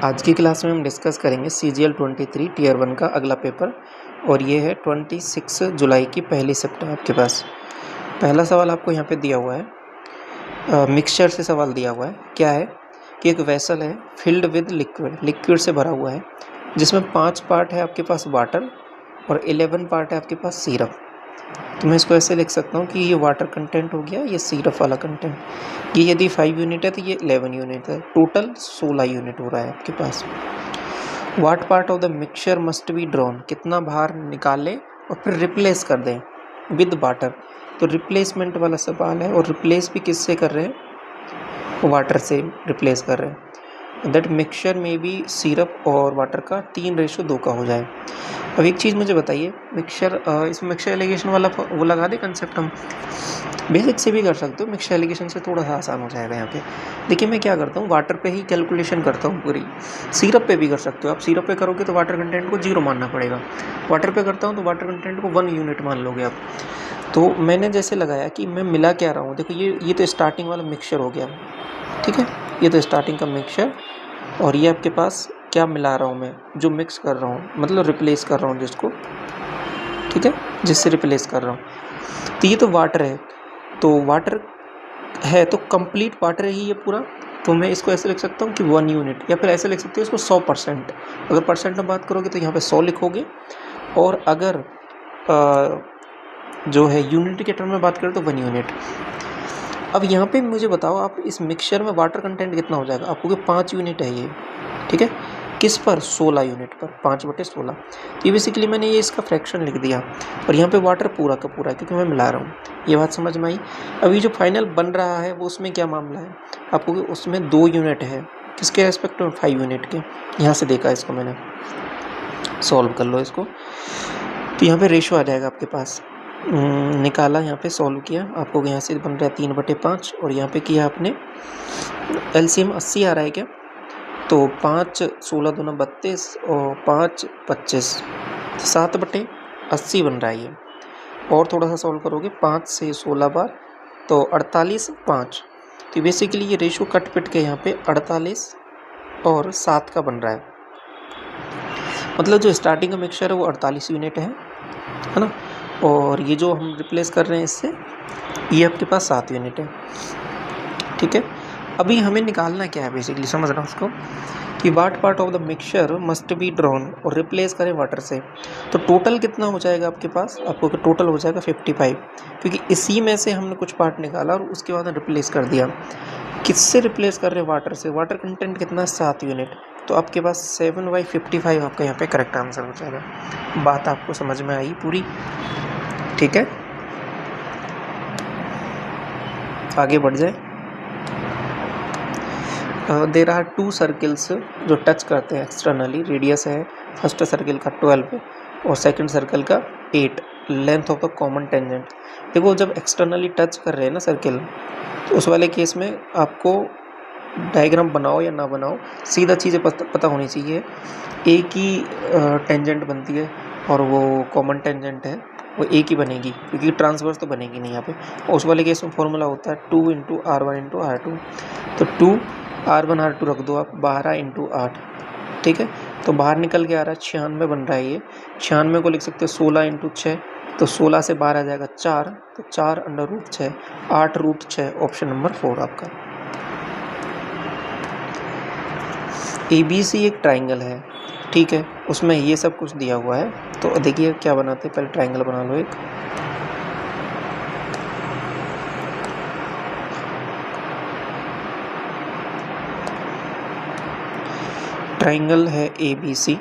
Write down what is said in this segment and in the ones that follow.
आज की क्लास में हम डिस्कस करेंगे CGL 23 टीयर 1 का अगला पेपर और ये है 26 जुलाई की पहली शिफ्ट है आपके पास। पहला सवाल आपको यहाँ पे दिया हुआ है, मिक्सचर से सवाल दिया हुआ है। क्या है कि एक वेसल है फिल्ड विद लिक्विड से भरा हुआ है जिसमें 5 पार्ट है आपके पास वाटर और 11 पार्ट है आपके पास सिरप। तो मैं इसको ऐसे लिख सकता हूँ कि ये वाटर कंटेंट हो गया, ये सिरप वाला कंटेंट। ये यदि 5 यूनिट है तो ये 11 यूनिट है, टोटल 16 यूनिट हो रहा है आपके पास। What part of the mixture must be drawn, कितना बाहर निकालें और फिर रिप्लेस कर दें विद वाटर। तो रिप्लेसमेंट वाला सवाल है और रिप्लेस भी किससे कर रहे हैं, वाटर से रिप्लेस कर रहे हैं। दैट मिक्सचर में भी सिरप और वाटर का 3:2 का हो जाए। अब एक चीज़ मुझे बताइए, मिक्सचर इसमें मिक्सचर एलिगेशन वाला वो लगा दे कंसेप्ट, हम बेसिक से भी कर सकते हो, मिक्सचर एलिगेशन से थोड़ा सा आसान हो जाएगा यहाँ पे। देखिए मैं क्या करता हूँ, वाटर पे ही कैलकुलेशन करता हूँ पूरी। सिरप पे भी कर सकते हो आप, सिरप पे करोगे तो वाटर कंटेंट को 0 मानना पड़ेगा। वाटर पे करता हूँ तो वाटर कंटेंट को 1 यूनिट मान लोगे आप। तो मैंने जैसे लगाया कि मैं मिला क्या रहा हूँ, देखो ये तो स्टार्टिंग वाला मिक्सचर हो गया, ठीक है, ये तो स्टार्टिंग का मिक्सचर। और ये आपके पास क्या मिला रहा हूँ मैं, जो मिक्स कर रहा हूँ, मतलब रिप्लेस कर रहा हूँ जिसको, ठीक है, जिससे रिप्लेस कर रहा हूँ। तो ये तो वाटर है, तो वाटर है तो कंप्लीट वाटर ही ये पूरा। तो मैं इसको ऐसे लिख सकता हूँ कि 1 यूनिट, या फिर ऐसे लिख सकते हो इसको 100%। अगर परसेंट में बात करोगे तो यहाँ पे 100 लिखोगे, और अगर जो है यूनिट के टर्म में बात करें तो 1 यूनिट। अब यहाँ पे मुझे बताओ, आप इस मिक्सचर में वाटर कंटेंट कितना हो जाएगा, आपको 5 यूनिट है ये, ठीक है, किस पर, 16 यूनिट पर, 5/16। ये बेसिकली मैंने ये इसका फ्रैक्शन लिख दिया, और यहाँ पे वाटर पूरा का पूरा है क्योंकि मैं मिला रहा हूँ। ये बात समझ में आई। अभी जो फाइनल बन रहा है वो उसमें क्या मामला है, आपको उसमें 2 यूनिट है, किसके रेस्पेक्ट में, 5 यूनिट के। यहाँ से देखा इसको मैंने, सॉल्व कर लो इसको। तो यहाँ पे रेशो आ जाएगा आपके पास, निकाला, यहाँ पे सॉल्व किया, आपको यहाँ से बन रहा है 3/5, और यहाँ पे किया आपने एलसीएम 80 आ रहा है क्या, तो 5 16 दूना 32 और 5 25, 7/80 बन रहा है ये। और थोड़ा सा सॉल्व करोगे, 5 से 16 बार तो 48 5। तो बेसिकली ये रेशो कट पिट के यहाँ पे 48 और 7 का बन रहा है। मतलब जो स्टार्टिंग का मिक्सचर है वो 48 यूनिट है ना, और ये जो हम रिप्लेस कर रहे हैं इससे, ये आपके पास 7 यूनिट है, ठीक है। अभी हमें निकालना क्या है, बेसिकली समझ रहा हूँ उसको, कि what part of the mixture must be drawn, और रिप्लेस करें वाटर से। तो टोटल कितना हो जाएगा आपके पास, आपको टोटल हो जाएगा 55, क्योंकि इसी में से हमने कुछ पार्ट निकाला और उसके बाद रिप्लेस कर दिया। किससे रिप्लेस कर रहे हैं, वाटर से। वाटर कंटेंट कितना है, 7 यूनिट। तो आपके पास 7/55 आपका यहाँ पे करेक्ट आंसर हो जाएगा। बात आपको समझ में आई पूरी, ठीक है, आगे बढ़ जाए। देयर आर 2 सर्किल्स जो टच करते हैं एक्सटर्नली, रेडियस है फर्स्ट सर्किल का 12 और सेकंड सर्कल का 8, length of the common tangent. देखो जब एक्सटर्नली टच कर रहे हैं ना सर्किल, तो उस वाले केस में आपको डायग्राम बनाओ या ना बनाओ, सीधा चीज़ें पता होनी चाहिए। एक ही टेंजेंट बनती है और वो कॉमन टेंजेंट है, वो एक ही बनेगी, क्योंकि ट्रांसवर्स तो बनेगी नहीं यहाँ पे। और उस वाले केस में फॉर्मूला होता है 2 × R1 × R2। तो 2 R1 R2 रख दो आप, 12 × 8, ठीक है। तो बाहर निकल के आ रहा है 96 बन रहा है ये। 96 को लिख सकते हो 16 × 6, तो 16 से 12 आ जाएगा 4, तो 4/√6, 8√6, ऑप्शन नंबर 4 आपका। ABC एक ट्राइंगल है, ठीक है, उसमें ये सब कुछ दिया हुआ है। तो देखिए क्या बनाते हैं, पहले ट्राइंगल बना लो एक। ट्राइंगल है ABC,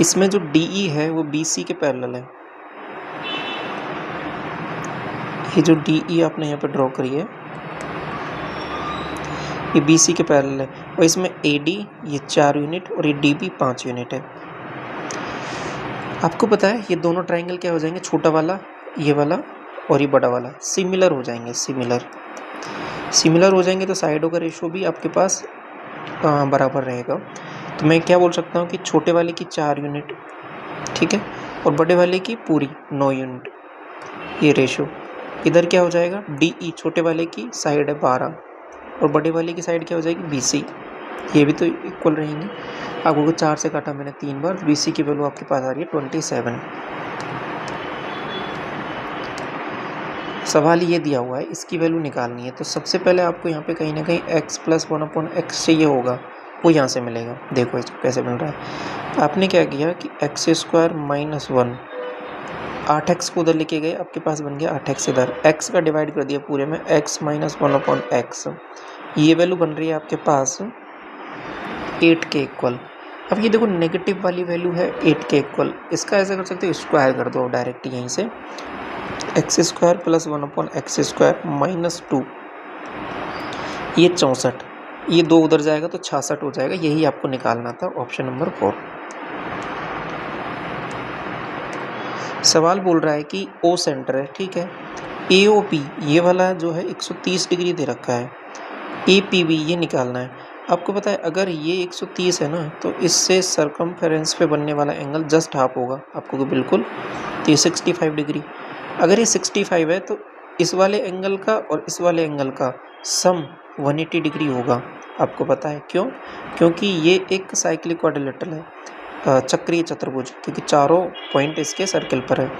इसमें जो DE है वो BC के पैरेलल है। ये जो DE आपने यहाँ पे ड्रॉ करी है ये BC के पैरेलल है, और इसमें AD ये 4 यूनिट और ये DB 5 यूनिट है। आपको पता है ये दोनों ट्राइंगल क्या हो जाएंगे, छोटा वाला ये वाला और ये बड़ा वाला सिमिलर हो जाएंगे, सिमिलर हो जाएंगे, तो साइडों का रेशो भी आपके पास बराबर रहेगा। तो मैं क्या बोल सकता हूँ कि छोटे वाले की 4 यूनिट, ठीक है, और बड़े वाले की पूरी 9 यूनिट, ये रेशो। इधर क्या हो जाएगा, DE छोटे वाले की साइड है 12 और बड़े वाले की साइड क्या हो जाएगी BC, ये भी तो इक्वल रहेंगी। आपको 4 से काटा मैंने 3 बार, BC की वैल्यू आपके पास आ रही है 27। सवाल ये दिया हुआ है, इसकी वैल्यू निकालनी है। तो सबसे पहले आपको यहाँ पे कहीं ना कहीं x + 1/x चाहिए होगा, वो यहाँ से मिलेगा। देखो इसको कैसे मिल रहा है। आपने क्या किया कि x² - 1, 8x को उधर लेके गए, आपके पास बन गया 8x इधर, x का डिवाइड कर दिया पूरे में, x - 1/x, ये वैल्यू बन रही है आपके पास 8 के इक्वल। अब ये देखो नेगेटिव वाली वैल्यू है 8 के इक्वल, इसका ऐसा कर सकते हो स्क्वायर कर दो डायरेक्ट यहीं से, x² + 1/x² - 2, ये 64, ये 2 उधर जाएगा तो 66 हो जाएगा। यही आपको निकालना था, ऑप्शन नंबर 4। सवाल बोल रहा है कि O सेंटर है, ठीक है, AOP ये वाला जो है 130 डिग्री दे रखा है, APB ये निकालना है। आपको पता है अगर ये 130 है ना, तो इससे सर्कमफेरेंस पे बनने वाला एंगल जस्ट हाफ होगा आपको बिल्कुल, तो ये 65 डिग्री। अगर ये 65 है तो इस वाले एंगल का और इस वाले एंगल का सम 180 डिग्री होगा। आपको पता है क्यों? क्योंकि ये एक साइक्लिक क्वाड्रिलेटरल है, चक्रीय चतुर्भुज, क्योंकि चारों पॉइंट इसके सर्कल पर है।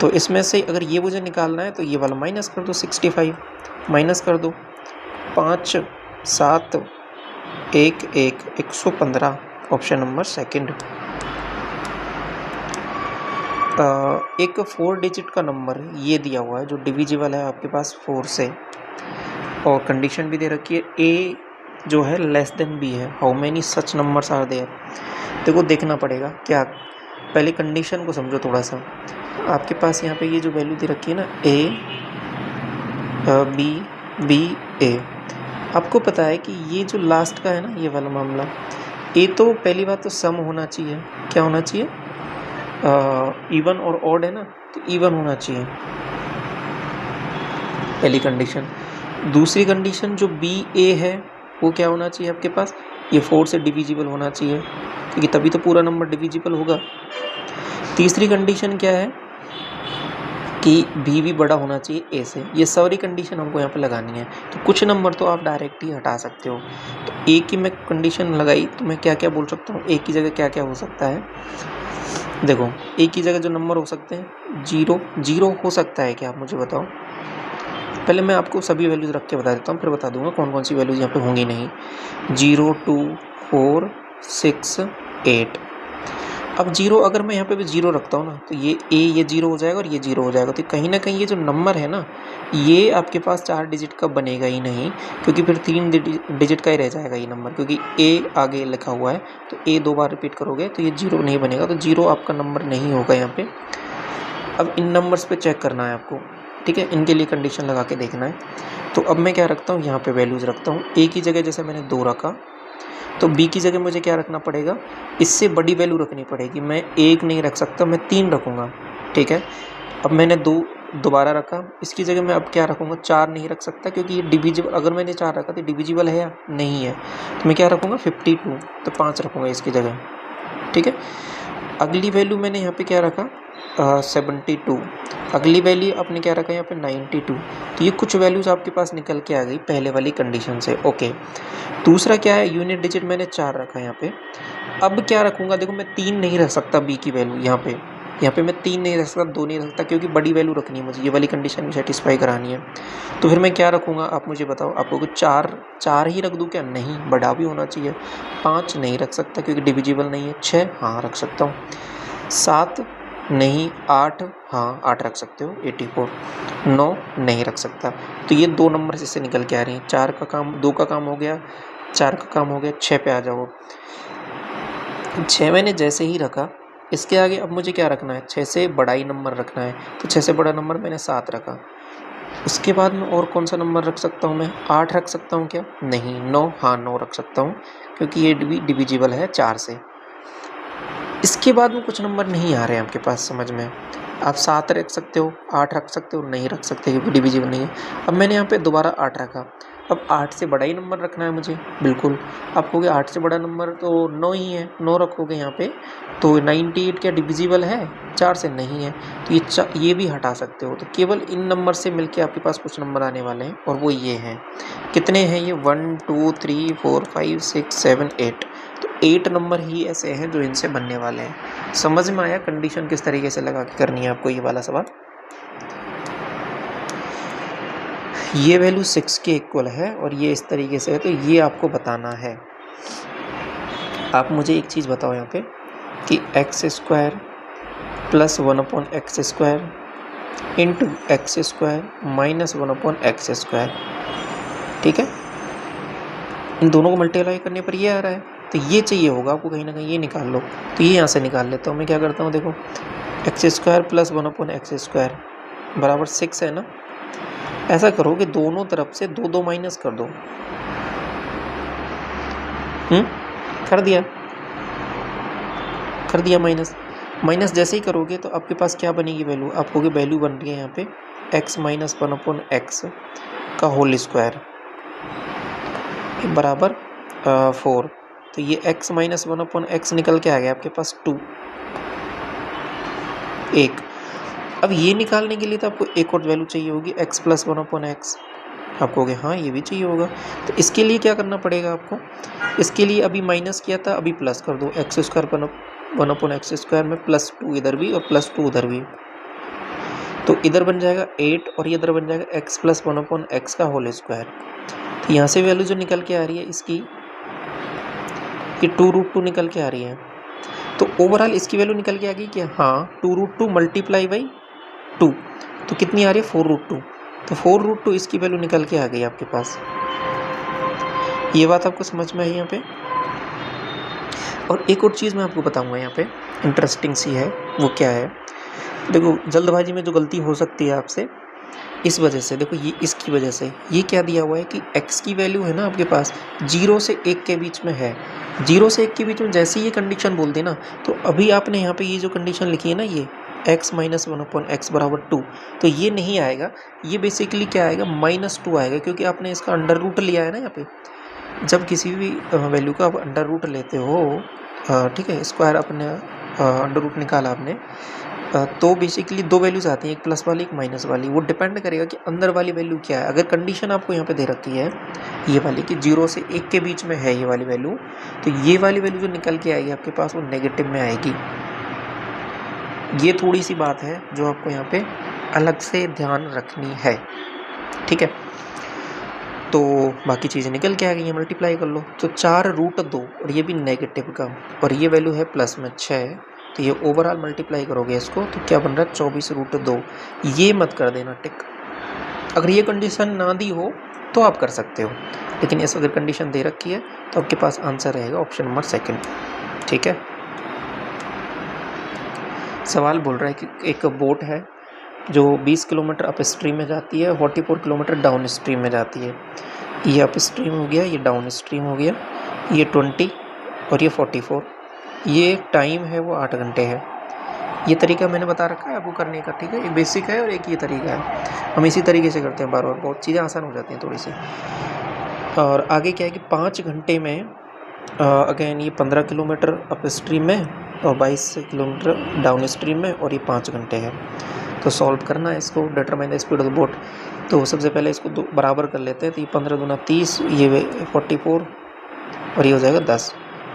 तो इसमें से अगर ये मुझे निकालना है तो ये वाला माइनस कर दो, 65 माइनस कर दो, 5 7 1 1 115, ऑप्शन नंबर 2। एक 4 डिजिट का नंबर ये दिया हुआ है जो डिविजिबल है आपके पास 4 से, और कंडीशन भी दे रखी है a जो है b है। How many such numbers are there? देखो देखना पड़ेगा क्या, पहले कंडीशन को समझो थोड़ा सा। आपके पास यहाँ पे ये जो वैल्यू दे रखी है ना a b b a, आपको पता है कि ये जो लास्ट का है ना ये वाला मामला, a तो पहली बात तो सम होना चाहिए, क्या होना चाहिए, इवन और ऑड है ना, तो इवन होना चाहिए, पहली कंडीशन। दूसरी कंडीशन जो बी ए है वो क्या होना चाहिए आपके पास, ये 4 से डिविजिबल होना चाहिए, क्योंकि तभी तो पूरा नंबर डिविजिबल होगा। तीसरी कंडीशन क्या है कि बी भी बड़ा होना चाहिए ए से। ये सारी कंडीशन हमको यहाँ पे लगानी है। तो कुछ नंबर तो आप डायरेक्ट ही हटा सकते हो। तो ए की मैं कंडीशन लगाई तो मैं क्या क्या बोल सकता हूँ, ए की जगह क्या क्या हो सकता है। देखो ए की जगह जो नंबर हो सकते हैं, 0 हो सकता है क्या, आप मुझे बताओ। पहले मैं आपको सभी वैल्यूज रख के बता देता हूँ, फिर बता दूंगा कौन कौन सी वैल्यूज यहाँ पे होंगी नहीं। 0 2 4 6 8। अब 0 अगर मैं यहाँ पे भी 0 रखता हूँ ना, तो ये 0 हो जाएगा और ये 0 हो जाएगा। तो कहीं ना कहीं ये जो नंबर है ना, ये आपके पास 4 डिजिट का बनेगा ही नहीं, क्योंकि फिर 3 डिजिट का ही रह जाएगा ये नंबर, क्योंकि ए आगे लिखा हुआ है। तो ए 2 बार रिपीट करोगे तो ये 0 नहीं बनेगा, तो 0 आपका नंबर नहीं होगा यहाँ पे। अब इन नंबर्स पे चेक करना है आपको, ठीक है, इनके लिए कंडीशन लगा के देखना है। तो अब मैं क्या रखता हूँ, यहाँ पे वैल्यूज़ रखता हूँ। ए की जगह जैसे मैंने 2 रखा, तो बी की जगह मुझे क्या रखना पड़ेगा, इससे बड़ी वैल्यू रखनी पड़ेगी। मैं 1 नहीं रख सकता, मैं 3 रखूँगा, ठीक है। अब मैंने 2 दोबारा रखा, इसकी जगह मैं अब क्या रखूँगा, 4 नहीं रख सकता, क्योंकि ये डिविजिबल, अगर मैंने 4 रखा तो डिविजिबल है या नहीं है। तो मैं क्या रखूँगा, 52, तो 5 रखूँगा इसकी जगह, ठीक है। अगली वैल्यू मैंने यहाँ पे क्या रखा, 72। अगली वैल्यू आपने क्या रखा यहाँ पे, 92। तो ये कुछ वैल्यूज़ आपके पास निकल के आ गई पहले वाली कंडीशन से, ओके। दूसरा क्या है, यूनिट डिजिट मैंने 4 रखा यहाँ पे। अब क्या रखूँगा, देखो मैं 3 नहीं रख सकता बी की वैल्यू यहाँ पे मैं 3 नहीं रख सकता, 2 नहीं रख सकता, क्योंकि बड़ी वैल्यू रखनी है मुझे, ये वाली कंडीशन भी सेटिस्फाई करानी है। तो फिर मैं क्या रखूँगा, आप मुझे बताओ। आपको 4 ही रख दूँ क्या, नहीं, बड़ा भी होना चाहिए। 5 नहीं रख सकता क्योंकि डिविजिबल नहीं है। 6 हाँ रख सकता हूँ। 7 नहीं। 8 हाँ 8 रख सकते हो, 84। 9 नहीं रख सकता। तो ये 2 नंबर इससे निकल के आ रही हैं। 4 का काम, 2 का काम हो गया, 4 का काम हो गया। 6 पे आ जाओ। 6 मैंने जैसे ही रखा, इसके आगे अब मुझे क्या रखना है, 6 से बड़ा ही नंबर रखना है। तो 6 से बड़ा नंबर मैंने 7 रखा। उसके बाद में और कौन सा नंबर रख सकता हूँ मैं, 8 रख सकता हूँ क्या, नहीं। 9 हाँ 9 रख सकता हूँ, क्योंकि ये भी डिविजिबल है 4 से। इसके बाद में कुछ नंबर नहीं आ रहे हैं आपके पास समझ में। आप 7 रख सकते हो, 8 रख सकते हो, नहीं रख सकते क्योंकि डिविजिबल नहीं है। अब मैंने यहाँ पे दोबारा 8 रखा। अब 8 से बड़ा ही नंबर रखना है मुझे, बिल्कुल। आप कहोगे 8 से बड़ा नंबर तो 9 ही है, 9 रखोगे यहाँ पे। तो 98 क्या डिविजिबल है 4 से, नहीं है। तो ये भी हटा सकते हो। तो केवल इन नंबर से मिलके आपके पास कुछ नंबर आने वाले हैं, और वो ये हैं। कितने हैं ये 1 2 3 4 5 6 7 8, तो 8 नंबर ही ऐसे हैं जो इनसे बनने वाले हैं। समझ में आया कंडीशन किस तरीके से लगा के करनी है आपको ये वाला सवाल। ये वैल्यू 6 के इक्वल है और ये इस तरीके से है, तो ये आपको बताना है। आप मुझे एक चीज़ बताओ यहाँ पे कि x square plus 1/x² into x² minus 1/x², ठीक है, इन दोनों को मल्टीप्लाई करने पर ये आ रहा है, तो ये चाहिए होगा आपको कहीं ना कहीं, ये निकाल लो। तो ये यहाँ से निकाल लेता हूँ मैं, क्या करता हूँ देखो, x² प्लस 1/x² बराबर 6 है ना। ऐसा करो कि दोनों तरफ से 2 2 माइनस कर दो। कर दिया माइनस जैसे ही करोगे तो आपके पास क्या बनेगी वैल्यू, आपको की वैल्यू बन रही है यहाँ पे x माइनस 1/x का होल स्क्वायर बराबर 4। तो ये x माइनस 1/x निकल के आ गया आपके पास 2 1। अब ये निकालने के लिए तो आपको एक और वैल्यू चाहिए होगी x प्लस 1/x। आप कहोगे हाँ ये भी चाहिए होगा, तो इसके लिए क्या करना पड़ेगा आपको, इसके लिए अभी माइनस किया था अभी प्लस कर दो, x² 1/x² में +2 इधर भी और +2 उधर भी, तो इधर बन जाएगा 8 और ये इधर बन जाएगा x प्लस 1/x का होल स्क्वायर। तो यहाँ से वैल्यू जो निकल के आ रही है इसकी, ये 2√2 निकल के आ रही है। तो ओवरऑल इसकी वैल्यू निकल के आ गई कि हाँ 2√2 मल्टीप्लाई बाई 2, तो कितनी आ रही है 4√2, तो 4√2 इसकी वैल्यू निकल के आ गई आपके पास। ये बात आपको समझ में आई यहाँ पे। और एक और चीज़ मैं आपको बताऊंगा यहाँ पे, इंटरेस्टिंग सी है, वो क्या है, देखो जल्दबाजी में जो गलती हो सकती है आपसे इस वजह से, देखो ये इसकी वजह से, ये क्या दिया हुआ है कि x की वैल्यू है ना आपके पास 0 से 1 के बीच में है, 0 से 1 के बीच में जैसे ये कंडीशन बोल दी ना, तो अभी आपने यहाँ पे ये जो कंडीशन लिखी है ना, ये x माइनस 1/x बराबर 2, तो ये नहीं आएगा, ये बेसिकली क्या आएगा -2 आएगा, क्योंकि आपने इसका अंडर रूट लिया है ना यहाँ पे। जब किसी भी वैल्यू का आप अंडर रूट लेते हो, ठीक है, स्क्वायर अपने अंडर रूट निकाला आपने, तो बेसिकली दो वैल्यूज आती हैं, एक प्लस वाली एक माइनस वाली, वो डिपेंड करेगा कि अंदर वाली वैल्यू क्या है। अगर कंडीशन आपको यहाँ पे दे रखी है ये वाली कि 0 से 1 के बीच में है ये वाली वैल्यू, तो ये वाली वैल्यू जो निकल के आएगी आपके पास वो नेगेटिव में आएगी। ये थोड़ी सी बात है जो आपको यहाँ पे अलग से ध्यान रखनी है, ठीक है। तो बाकी चीज़ें निकल के आ गई हैं, मल्टीप्लाई कर लो, तो 4√2 और ये भी नेगेटिव का, और ये वैल्यू है प्लस में 6, तो ये ओवरऑल मल्टीप्लाई करोगे इसको तो क्या बन रहा है 24√2। ये मत कर देना टिक, अगर ये कंडीशन ना दी हो तो आप कर सकते हो, लेकिन इस अगर कंडीशन दे रखी है तो आपके पास आंसर रहेगा ऑप्शन नंबर 2, ठीक है। सवाल बोल रहा है कि एक बोट है जो 20 किलोमीटर अप स्ट्रीम में जाती है, 44 किलोमीटर डाउन स्ट्रीम में जाती है। ये अप स्ट्रीम हो गया, ये डाउन स्ट्रीम हो गया, ये 20 और ये 44, ये टाइम है वो 8 घंटे है। ये तरीका मैंने बता रखा है आपको करने का, ठीक है, एक बेसिक है और एक ये तरीका है, हम इसी तरीके से करते हैं बार बार, बहुत चीज़ें आसान हो जाती हैं थोड़ी सी। और आगे क्या है कि 5 घंटे में अगेन ये 15 किलोमीटर अप स्ट्रीम में और 22 किलोमीटर डाउन स्ट्रीम में, और ये 5 घंटे है। तो सॉल्व करना है इसको, determine the speed of the boat. तो सबसे पहले इसको बराबर कर लेते हैं, तो ये 15 दूना 30, ये 44 और ये हो जाएगा 10,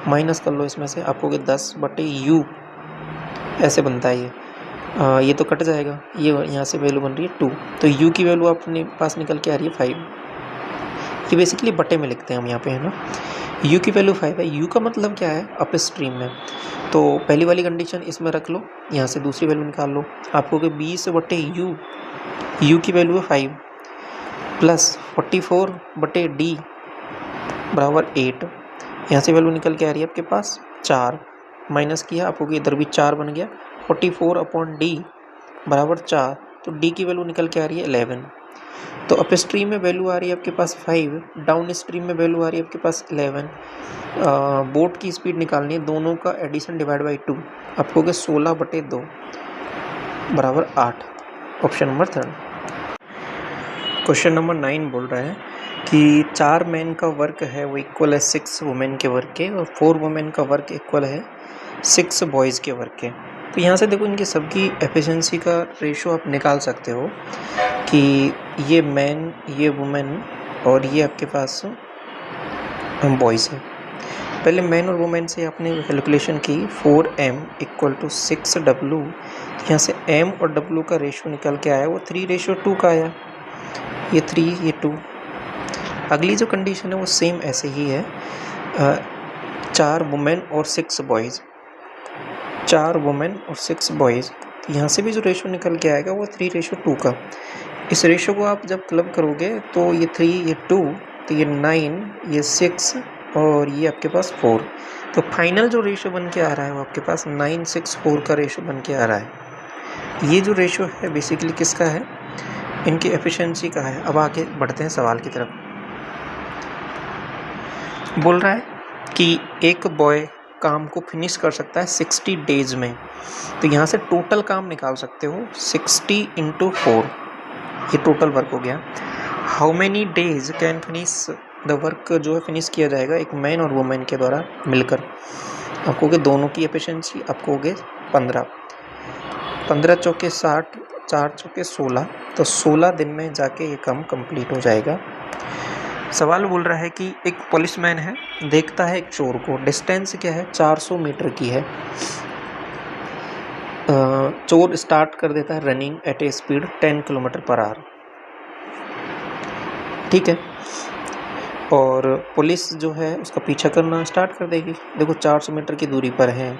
माइनस कर लो इसमें से, आपको 10/u ऐसे बनता है ये तो कट जाएगा, ये यहाँ से वैल्यू बन रही है 2, तो u की वैल्यू अपने पास निकल के आ रही है 5। ये बेसिकली बटे में लिखते हैं हम यहाँ पे, है ना, u की वैल्यू 5 है। u का मतलब क्या है, अप स्ट्रीम में, तो पहली वाली कंडीशन इसमें रख लो, यहाँ से दूसरी वैल्यू निकाल लो, आपको कि 20/u, u की वैल्यू है 5 प्लस 44/d बराबर 8, यहाँ से वैल्यू निकल के आ रही है आपके पास 4, माइनस किया आपको कि इधर भी 4 बन गया, 44/d बराबर 4, तो d की वैल्यू निकल के आ रही है 11। तो अप स्ट्रीम में वैल्यू आ रही है आपके पास 5, डाउन स्ट्रीम में वैल्यू आ रही है आपके पास 11। बोट की स्पीड निकालनी है, दोनों का एडिशन डिवाइड बाई 2, आपको कि 16/2 बराबर 8, ऑप्शन नंबर 3। क्वेश्चन नंबर 9 बोल रहा है कि 4 मैन का वर्क है वो इक्वल है 6 वुमेन के वर्क के, और 4 वुमेन का वर्क इक्वल है 6 बॉयज़ के वर्क के। तो यहाँ से देखो इनकी सबकी एफिशिएंसी का रेशो आप निकाल सकते हो कि ये मैन ये वुमेन और ये आपके पास बॉयज़ है। पहले मैन और वुमेन से आपने कैलकुलेशन की 4m = 6w। यहाँ से m और w का रेशो निकल के आया वो 3:2 का आया, ये 3 ये 2। अगली जो कंडीशन है वो सेम ऐसे ही है, 4 वुमेन और 6 बॉयज़, 4 वुमेन और 6 बॉयज़। यहाँ से भी जो रेशो निकल के आएगा वो 3:2 का। इस रेशो को आप जब क्लब करोगे तो ये 3 ये 2 तो ये 9 ये 6 और ये आपके पास 4। तो फाइनल जो रेशो बन के आ रहा है वो आपके पास 9:6:4 का रेशो बन के आ रहा है। ये जो रेशो है बेसिकली किसका है, इनकी एफिशिएंसी का है। अब आगे बढ़ते हैं सवाल की तरफ। बोल रहा है कि एक बॉय काम को फिनिश कर सकता है 60 डेज में। तो यहाँ से टोटल काम निकाल सकते हो 60 × 4, ये टोटल वर्क हो गया। How many days can finish the work, जो है फिनिश किया जाएगा एक मैन और वुमेन के द्वारा मिलकर। आपको के दोनों की एफिशिएंसी आपको हो गए 15, 15 चौके 60, 4 चौके 16, तो 16 दिन में जाके ये काम कंप्लीट हो जाएगा। सवाल बोल रहा है कि एक पुलिसमैन है, देखता है एक चोर को, डिस्टेंस क्या है 400 मीटर की है। चोर स्टार्ट कर देता है running at A speed 10 km/h, ठीक है। और पुलिस जो है उसका पीछा करना स्टार्ट कर देगी। देखो 400 मीटर की दूरी पर है,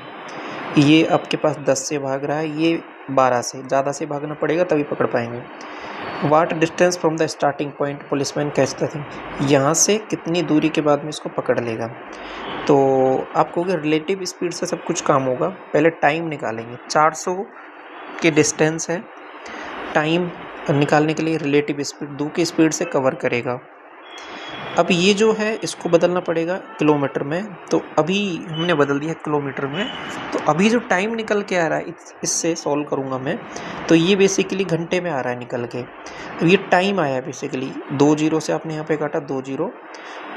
ये आपके पास 10 से भाग रहा है, ये 12 से, ज़्यादा से भागना पड़ेगा तभी पकड़ पाएंगे। What distance from the starting point policeman catch the thing, यहाँ से कितनी दूरी के बाद में इसको पकड़ लेगा। तो आपको रिलेटिव स्पीड से सब कुछ काम होगा। पहले टाइम निकालेंगे, 400 की डिस्टेंस है, टाइम निकालने के लिए रिलेटिव स्पीड 2 की स्पीड से कवर करेगा। अब ये जो है इसको बदलना पड़ेगा किलोमीटर में, तो अभी हमने बदल दिया किलोमीटर में। तो अभी जो टाइम निकल के आ रहा है इससे सॉल्व करूँगा मैं, तो ये बेसिकली घंटे में आ रहा है निकल के। अब ये टाइम आया है बेसिकली 2 0 से आपने यहाँ पे काटा 2 0,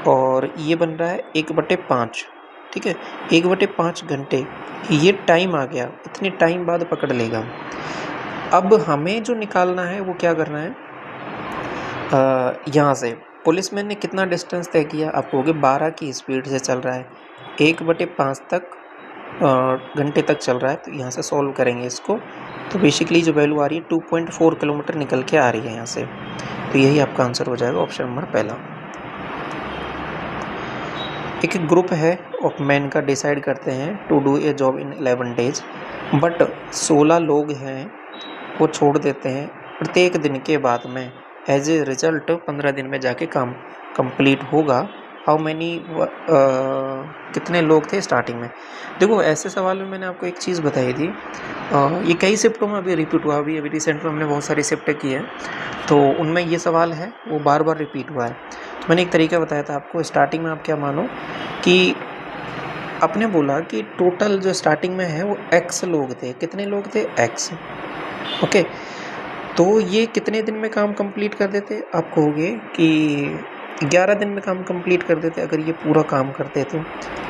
और ये बन रहा है 1/5, ठीक है, 1/5 घंटे ये टाइम आ गया। इतने टाइम बाद पकड़ लेगा। अब हमें जो निकालना है वो क्या करना है, यहाँ से पुलिसमैन ने कितना डिस्टेंस तय किया, आपको हो गया 12 की स्पीड से चल रहा है, 1/5 तक घंटे तक चल रहा है। तो यहाँ से सॉल्व करेंगे इसको, तो बेसिकली जो वैल्यू आ रही है 2.4 किलोमीटर निकल के आ रही है यहाँ से। तो यही आपका आंसर हो जाएगा ऑप्शन नंबर पहला। एक ग्रुप है ऑफ मैन का, डिसाइड करते हैं to do a job in 11 days, but 16 लोग हैं वो छोड़ देते हैं प्रत्येक दिन के बाद में। एज ए रिजल्ट 15 दिन में जाके काम कंप्लीट होगा। हाउ मैनी, कितने लोग थे स्टार्टिंग में। देखो ऐसे सवाल में मैंने आपको एक चीज़ बताई थी, ये कई शिफ्टों में अभी रिपीट हुआ। अभी रिसेंट में हमने बहुत सारी शिफ्टें की हैं, तो उनमें ये सवाल है वो बार बार रिपीट हुआ है। तो मैंने एक तरीका बताया था आपको, स्टार्टिंग में आप क्या मानो कि आपने बोला कि टोटल जो स्टार्टिंग में है वो x लोग थे। कितने लोग थे, x, ओके। तो ये कितने दिन में काम कंप्लीट कर देते, आप कहोगे कि 11 दिन में काम कंप्लीट कर देते अगर ये पूरा काम करते तो।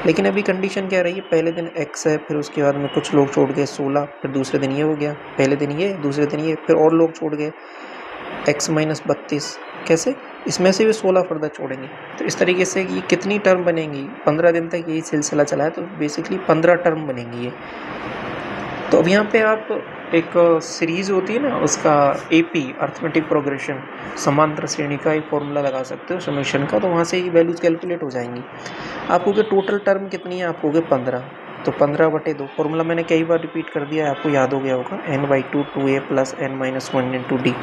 लेकिन अभी कंडीशन क्या रही है, पहले दिन x है, फिर उसके बाद में कुछ लोग छोड़ गए 16, फिर दूसरे दिन ये हो गया, पहले दिन ये, दूसरे दिन ये, फिर और लोग छोड़ गए x - 32। कैसे, इसमें से भी 16 फर्दर छोड़ेंगे। तो इस तरीके से ये कितनी टर्म बनेंगी, 15 दिन तक यही सिलसिला चला है, तो बेसिकली 15 टर्म बनेंगी ये। तो अब यहाँ पे आप एक सीरीज़ होती है ना, उसका AP अर्थमेटिक प्रोग्रेशन, समांतर श्रेणी का एक फॉर्मूला लगा सकते हो समेशन का, तो वहाँ से ही वैल्यूज कैलकुलेट हो जाएंगी। आपको के टोटल टर्म कितनी है, आपको के 15, तो 15/2 फॉर्मूला मैंने कई बार रिपीट कर दिया है, आपको याद हो गया होगा, n/2 2a + n - 1 × d।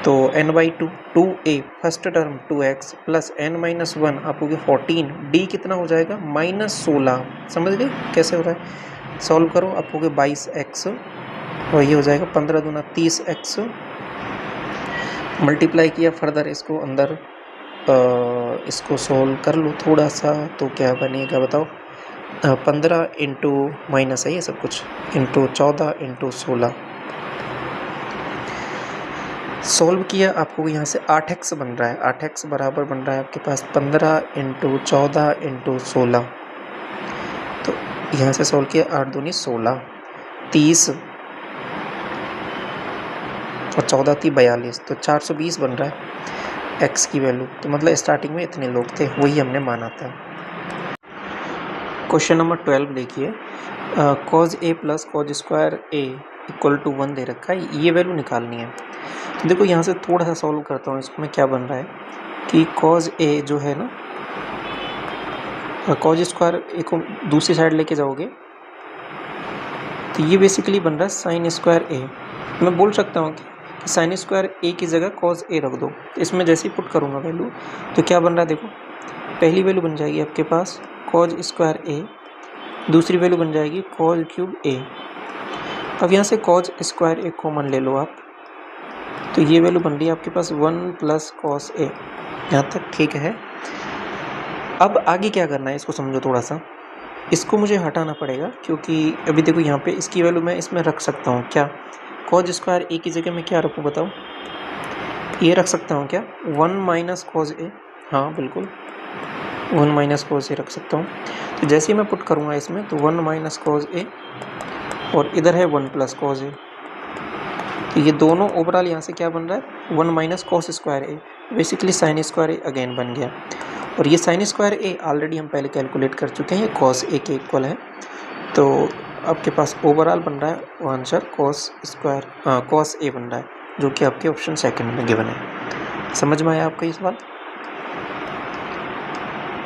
तो n/2 2a first term 2x + n - 1 आपको के 14, d कितना हो जाएगा -16। समझ गए कैसे हो रहा है, सॉल्व करो, आपको के 22x, और ये हो जाएगा 15 दूना 30x। मल्टीप्लाई किया फर्दर इसको अंदर, इसको सॉल्व कर लो थोड़ा सा, तो क्या बनेगा बताओ, 15 × माइनस है ये सब कुछ, × 14 × 16। सॉल्व किया, आपको यहाँ से 8x बन रहा है, 8x बराबर बन रहा है आपके पास 15 × 14 × 16। तो यहाँ से सॉल्व किया, 8 दूनी 16, 30 और 14 × 42, तो 420 बन रहा है। x की वैल्यू, तो मतलब स्टार्टिंग में इतने लोग थे, वही हमने माना था। क्वेश्चन नंबर 12 देखिए, cos a plus cos square a equal to 1 दे रखा है, ये वैल्यू निकालनी है। तो देखो यहाँ से थोड़ा सा सॉल्व करता हूँ, इसमें क्या बन रहा है कि cos a जो है ना, cos स्क्वायर a को दूसरी साइड लेके जाओगे तो ये बेसिकली बन रहा है sin स्क्वायर a। मैं बोल सकता हूँ कि sin स्क्वायर a की जगह cos a रख दो, तो इसमें जैसे ही पुट करूँगा वैल्यू तो क्या बन रहा है, देखो पहली वैल्यू बन जाएगी आपके पास cos स्क्वायर a, दूसरी वैल्यू बन जाएगी cos क्यूब a। अब यहाँ से cos स्क्वायर a कॉमन ले लो आप, तो ये वैल्यू बन रही है आपके पास 1 प्लस cos a। यहाँ तक ठीक है। अब आगे क्या करना है इसको समझो थोड़ा सा, इसको मुझे हटाना पड़ेगा क्योंकि अभी देखो यहाँ पे इसकी वैल्यू मैं इसमें रख सकता हूँ क्या, cos स्क्वायर a की जगह मैं क्या रखूँ बताओ, ये रख सकता हूँ क्या 1 माइनस cos a, हाँ बिल्कुल 1 माइनस cos a रख सकता हूँ। तो जैसे ही मैं पुट करूँगा इसमें तो 1 माइनस cos a और इधर है 1 प्लस cos a, तो ये दोनों ओवरऑल यहाँ से क्या बन रहा है 1 minus cos square a, basically sine square a again बन गया। और ये साइन स्क्वायर a ऑलरेडी हम पहले कैलकुलेट कर चुके हैं, ये cos a के इक्वल है। तो आपके पास ओवरऑल बन रहा है आंसर cos a बन रहा है, जो कि आपके ऑप्शन सेकंड में गिवन है। समझ में आया आपका ये सवाल?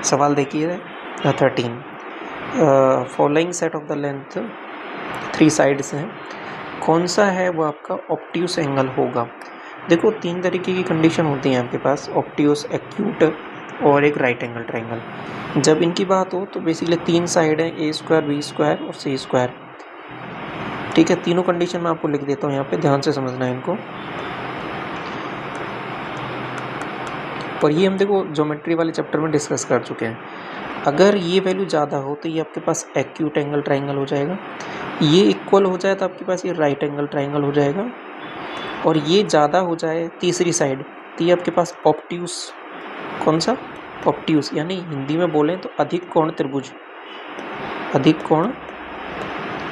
सवाल देखिए 13, following set of the length 3 sides हैं, कौन सा है वो आपका ऑब्ट्यूस एंगल होगा। देखो 3 तरीके की कंडीशन होती हैं आपके पास, ऑब्ट्यूस, एक्यूट और एक राइट एंगल ट्रायंगल। जब इनकी बात हो तो बेसिकली 3 साइड है, a स्क्वायर, b स्क्वायर और c स्क्वायर। ठीक है, तीनों कंडीशन मैं आपको लिख देता हूँ यहाँ पे, ध्यान से समझना है इनको। पर ये हम देखो ज्योमेट्री वाले चैप्टर में डिस्कस कर चुके हैं। अगर ये वैल्यू ज़्यादा हो तो ये आपके पास एक्यूट एंगल ट्रायंगल हो जाएगा, ये इक्वल हो जाए तो आपके पास ये राइट एंगल ट्रायंगल हो जाएगा, और ये ज़्यादा हो जाए तीसरी साइड तो ये आपके पास ऑब्ट्यूस, कौन सा ऑब्ट्यूस, यानी हिंदी में बोलें तो अधिक कोण त्रिभुज, अधिक कोण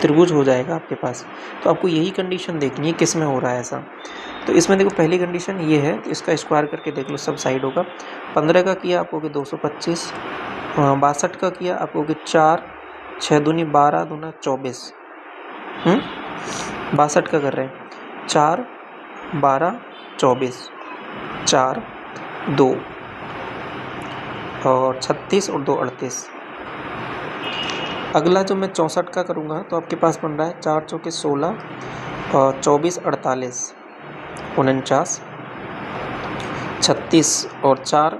त्रिभुज हो जाएगा आपके पास। तो आपको यही कंडीशन देखनी है किस में हो रहा है ऐसा। तो इसमें देखो पहली कंडीशन ये है, तो इसका स्क्वायर करके देख लो सब साइड होगा। 15 का किया आप होगे 225, 62 का किया आप होगे 4, 6 दूनी 12, दूना 24, 62 का कर रहे हैं 4, 12, 24, 4, 2 और 36 और 2 38। अगला जो मैं 64 का करूँगा तो आपके पास बन रहा है 4 चौके 16 और 24 48 49, 36 और 4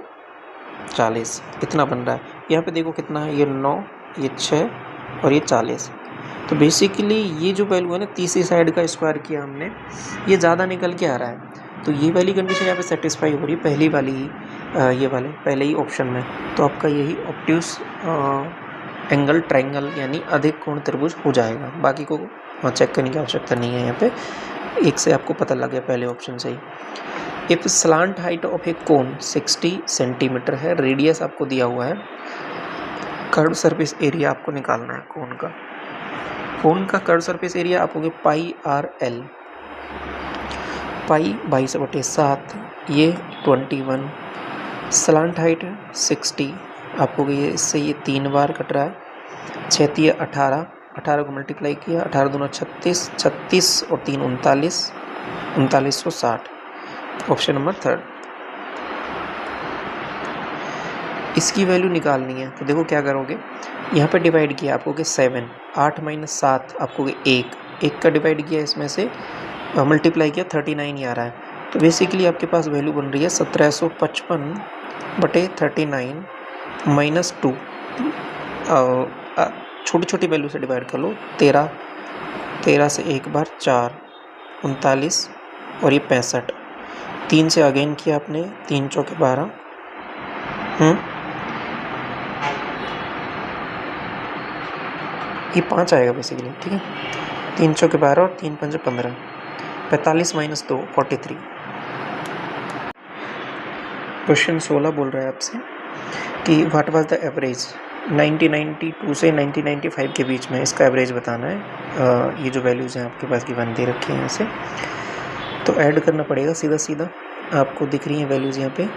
40, इतना बन रहा है। यहाँ पे देखो कितना है, ये 9, ये 6 और ये 40। तो बेसिकली ये जो वैल्यू है ना, तीसरी साइड का स्क्वायर किया हमने, ये ज़्यादा निकल के आ रहा है। तो ये वाली कंडीशन यहाँ पे सेटिस्फाई हो रही है, पहली वाली ही, ये वाले पहले ही ऑप्शन में। तो आपका यही ऑब्ट्यूस एंगल ट्रायंगल यानी अधिक कोण त्रिभुज हो जाएगा। बाकी को चेक करने की आवश्यकता नहीं है, यहाँ पे एक से आपको पता लग गया पहले ऑप्शन से ही। If slant height of a cone 60 centimetre है, रेडियस आपको दिया हुआ है, कर्व सरफेस एरिया आपको निकालना है कोन का। कोन का कर्व सरफेस एरिया आप होगे पाई आर एल, पाई 22/7, ये 21, स्लांट हाइट 60 आपको ये इससे ये 3 बार कट रहा है, 6 3 18, 18 को मल्टीप्लाई किया, 18 दूना 36, 36 और 3 39, 3960, ऑप्शन नंबर 3। इसकी वैल्यू निकालनी है तो देखो क्या करोगे, यहाँ पे डिवाइड किया आपको 7, 8 - 7 आपको 1 का डिवाइड किया, इसमें से मल्टीप्लाई किया 39 ही आ रहा है। तो बेसिकली आपके पास वैल्यू बन रही है 1755/39 -2, छोटी छोटी वैल्यू से डिवाइड कर लो, 13 से एक बार 4, 39 और ये 65, 3 से अगेन किया आपने, 3 चौके 12, ये 5 आएगा बेसिकली, ठीक है, 3 चौके 12 और 3 पंजे 15, 45 - 2 43। क्वेश्चन 16 बोल रहा है आपसे कि व्हाट वाज द एवरेज 1992 से 1995 के बीच में, इसका एवरेज बताना है। ये जो वैल्यूज़ हैं आपके पास गिवन दे रखी हैं यहाँ से, तो ऐड करना पड़ेगा सीधा सीधा, आपको दिख रही हैं वैल्यूज़ यहाँ पे।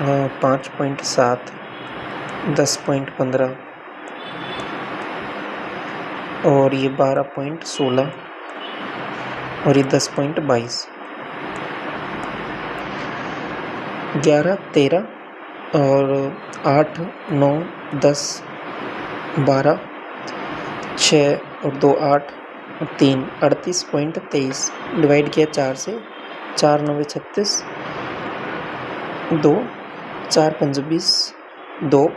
5.7, 10.15 और ये 12.16 और ये 10.22, 11, 13 और 8, 9, 10, 12, 6 और 2, 8 और 3, 38.23 डिवाइड किया 4 से, 4 9 36, 2, 4 5 20, 2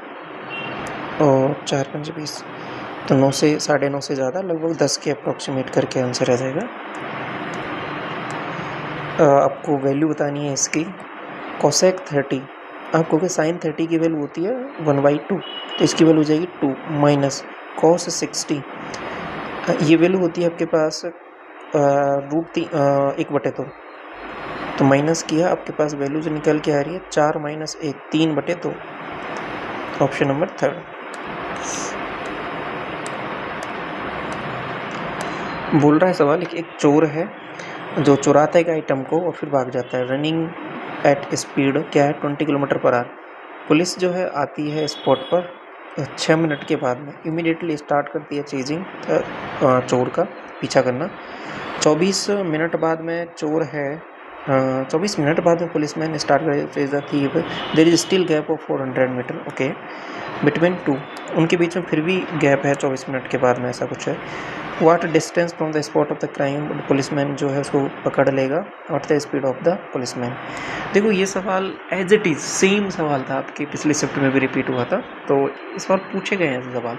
और 4 5 20, तो 9 से 9.5 से ज़्यादा, लगभग 10 के अप्रॉक्सीमेट करके आंसर आ जाएगा। आपको वैल्यू बतानी है इसकी। कोसेक 30, आपको कि साइन 30 की वैल्यू होती है 1/2, तो इसकी वैल्यू हो जाएगी 2 माइनस कॉस 60, ये वैल्यू होती है आपके पास √1/2, तो माइनस किया, आपके पास वैल्यू जो निकल के आ रही है 4 - 1, 3/2, ऑप्शन नंबर 3। बोल रहा है सवाल कि एक चोर है जो चुराता है एक आइटम को और फिर भाग जाता है। रनिंग एट स्पीड क्या है 20 km/h। पुलिस जो है आती है स्पॉट पर 6 मिनट के बाद में, इमीडिएटली स्टार्ट करती है चेजिंग, चोर का पीछा करना। 24 मिनट बाद में चोर है, 24 मिनट बाद में पुलिसमैन स्टार्ट कर thief, there is still gap of 400 meter, okay, between 2, उनके बीच में फिर भी गैप है 24 मिनट के बाद में, ऐसा कुछ है। What distance from the spot of the crime, policeman जो है उसको पकड़ लेगा। What the speed of the policeman. देखो ये सवाल एज इट इज़ सेम सवाल था, आपके पिछले शिफ्ट में भी रिपीट हुआ था, तो इस बार पूछे गए हैं सवाल।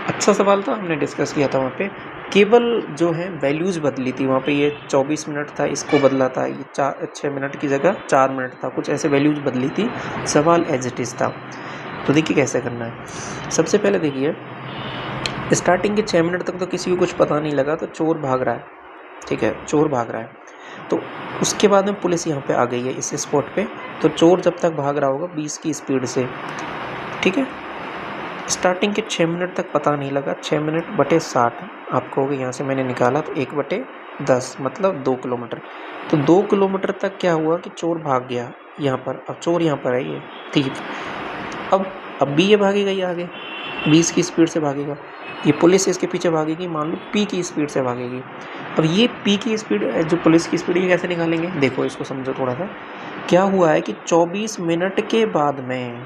अच्छा सवाल था, हमने डिस्कस किया था वहाँ पे, केवल जो है वैल्यूज़ बदली थी वहाँ पे। ये 24 मिनट था, इसको बदला था, ये 6 मिनट की जगह 4 मिनट था, कुछ ऐसे वैल्यूज़ बदली थी, सवाल एज इट इज़ था। तो देखिए कैसे करना है। सबसे पहले देखिए स्टार्टिंग के 6 मिनट तक तो किसी को कुछ पता नहीं लगा, तो चोर भाग रहा है, ठीक है, चोर भाग रहा है, तो उसके बाद में पुलिस यहाँ पे आ गई है इस स्पॉट पे। तो चोर जब तक भाग रहा होगा 20 की स्पीड से, ठीक है, स्टार्टिंग के 6 मिनट तक पता नहीं लगा, 6 मिनट बटे 60 आपको होगा, यहाँ से मैंने निकाला तो 1/10 मतलब 2 किलोमीटर। तो 2 किलोमीटर तक क्या हुआ कि चोर भाग गया यहाँ पर। अब चोर यहाँ पर है, ये थीफ, अब भी ये भागेगा, ये आगे 20 की स्पीड से भागेगा, ये पुलिस इसके पीछे भागेगी, मान लो P की स्पीड से भागेगी। अब ये P की स्पीड जो पुलिस की स्पीड, ये कैसे निकालेंगे, देखो इसको समझो थोड़ा सा। क्या हुआ है कि 24 मिनट के बाद में,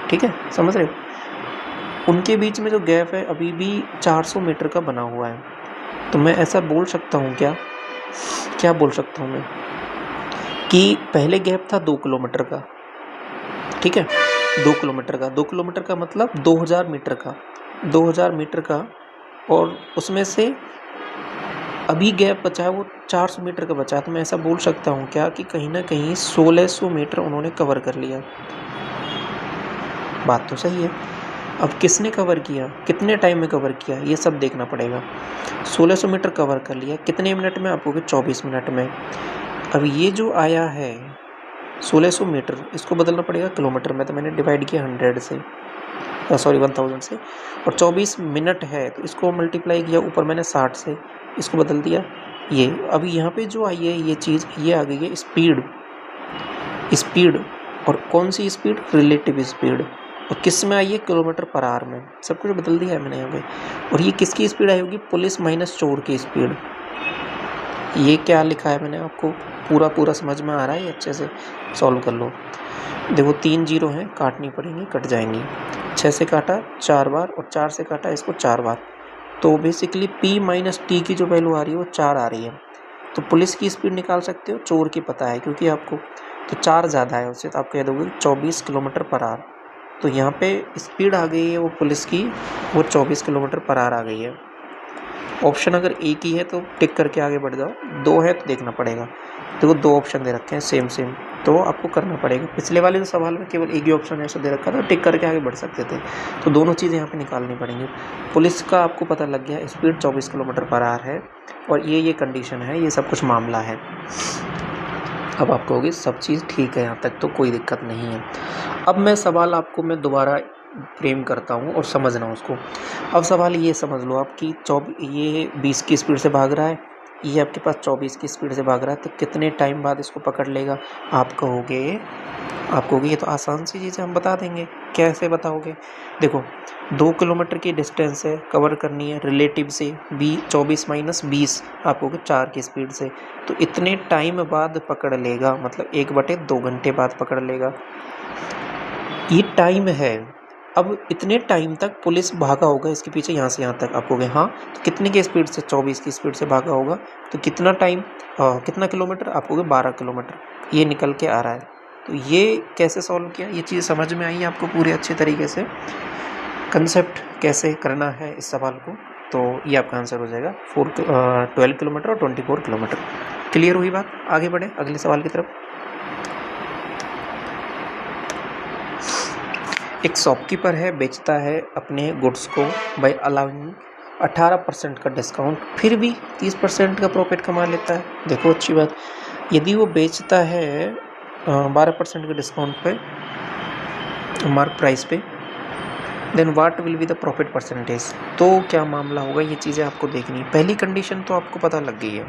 ठीक है, समझ रहे हो, उनके बीच में जो गैप है अभी भी 400 मीटर का बना हुआ है। तो मैं ऐसा बोल सकता हूँ, क्या बोल सकता हूँ मैं, कि पहले गैप था 2 किलोमीटर का, ठीक है, 2 किलोमीटर का, 2 किलोमीटर का मतलब 2000 मीटर का, 2000 मीटर का, और उसमें से अभी गैप बचा है वो 400 मीटर का बचा है। तो मैं ऐसा बोल सकता हूँ क्या कि कहीं ना कहीं 1600 मीटर उन्होंने कवर कर लिया। बात तो सही है। अब किसने कवर किया, कितने टाइम में कवर किया, ये सब देखना पड़ेगा। 1600 मीटर कवर कर लिया कितने मिनट में, आपको 24 मिनट में। अब ये जो आया है 1600 मीटर, इसको बदलना पड़ेगा किलोमीटर में, तो मैंने डिवाइड किया 100 से, 1000 से, और 24 मिनट है तो इसको मल्टीप्लाई किया ऊपर मैंने 60 से, इसको बदल दिया ये। अभी यहाँ पे जो आई है ये चीज़, ये आ गई है स्पीड, और कौन सी स्पीड, रिलेटिव स्पीड, और किस में आई है, km/h में, सब कुछ बदल दिया है मैंने यहाँ पे। और ये किसकी स्पीड आई होगी, पुलिस माइनस चोर की स्पीड। ये क्या लिखा है मैंने, आपको पूरा समझ में आ रहा है, अच्छे से सॉल्व कर लो। देखो 3 जीरो हैं, काटनी पड़ेंगी, कट जाएंगी। 6 से काटा 4 बार और 4 से काटा इसको 4 बार, तो बेसिकली P माइनस T की जो वैल्यू आ रही है वो 4 आ रही है। तो पुलिस की स्पीड निकाल सकते हो, चोर की पता है क्योंकि आपको, तो 4 ज़्यादा है उससे, तो आप कह दोगे 24 km/h। तो यहाँ पे स्पीड आ गई है वो पुलिस की, वो 24 km/h आ गई है। ऑप्शन अगर एक ही है तो टिक करके आगे बढ़ जाओ, 2 है तो देखना पड़ेगा। देखो 2 ऑप्शन दे रखे हैं सेम, तो आपको करना पड़ेगा। पिछले वाले जो सवाल में केवल एक ही ऑप्शन ऐसा दे रखा था, टिक करके आगे बढ़ सकते थे, तो दोनों चीज़ें यहाँ पे निकालनी पड़ेंगी। पुलिस का आपको पता लग गया, स्पीड 24 km/h है, और ये कंडीशन है, ये सब कुछ मामला है। अब आप कहोगे सब चीज़ ठीक है, यहाँ तक तो कोई दिक्कत नहीं है। अब मैं सवाल आपको मैं दोबारा फ्रेम करता हूँ और समझना उसको। अब सवाल ये समझ लो आप कि ये 20 की स्पीड से भाग रहा है, ये आपके पास 24 की स्पीड से भाग रहा है, तो कितने टाइम बाद इसको पकड़ लेगा? आप कहोगे ये तो आसान सी चीज़ है, हम बता देंगे। कैसे बताओगे? देखो 2 किलोमीटर की डिस्टेंस है, कवर करनी है रिलेटिव से 24 माइनस 20, आप कहोगे 4 की स्पीड से, तो इतने टाइम बाद पकड़ लेगा, मतलब 1/2 घंटे बाद पकड़ लेगा। ये टाइम है। अब इतने टाइम तक पुलिस भागा होगा इसके पीछे यहाँ से यहाँ तक, आप कहोगे हाँ, तो कितने की स्पीड से? 24 की स्पीड से भागा होगा, तो कितना टाइम, कितना किलोमीटर? आप कहोगे 12 किलोमीटर ये निकल के आ रहा है। तो ये कैसे सॉल्व किया? ये चीज़ समझ में आई आपको पूरे अच्छे तरीके से, कंसेप्ट कैसे करना है इस सवाल को? तो ये आपका आंसर हो जाएगा 12 किलोमीटर और 24 किलोमीटर। क्लियर हुई बात? आगे बढ़े अगले सवाल की तरफ। एक शॉपकीपर है, बेचता है अपने गुड्स को बाय अलाउइंग 18% का डिस्काउंट, फिर भी 30% का प्रॉफिट कमा लेता है। देखो अच्छी बात, यदि वो बेचता है 12% के डिस्काउंट पे, मार्क प्राइस पे, then what will be the profit percentage? तो क्या मामला होगा, ये चीज़ें आपको देखनी है। पहली कंडीशन तो आपको पता लग गई है।